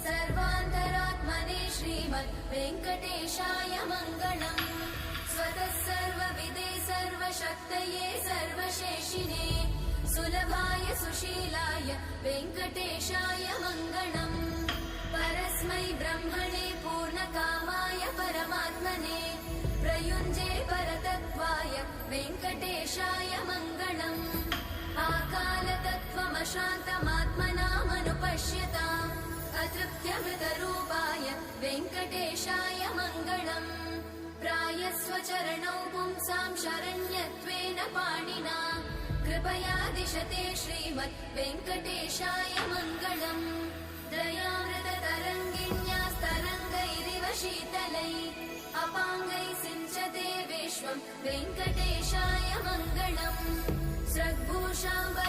सर्वान्तरात्मने श्रीमद् वेङ्कटेशाय मङ्गलम्। स्वतः सर्वविदे सर्वशक्तये सर्वशेषिणे सुलभाय सुशीलाय वेङ्कटेशाय मङ्गलम्। परस्मै ब्रह्मणे पूर्णकामाय परमात्मने प्रयुञ्जे परतत्त्वाय वेङ्कटेशाय मङ्गलम्। आकालतत्त्वमशान्तमात्मनामनुपश्यताम् अतृप्त्यमृतरूपाय वेङ्कटेशाय मङ्गलम्। प्रायस्वचरणौ पुंसां शरण्यत्वेन पाणिना कृपया दिशते श्रीमद् वेङ्कटेशाय मङ्गलम्। दयामृततरङ्गिण्यास्तरङ्गैरिव शीतलै अपाङ्गै सिञ्चते विश्वं वेङ्कटेशाय मङ्गलम्। स्रग्भूषाम्बर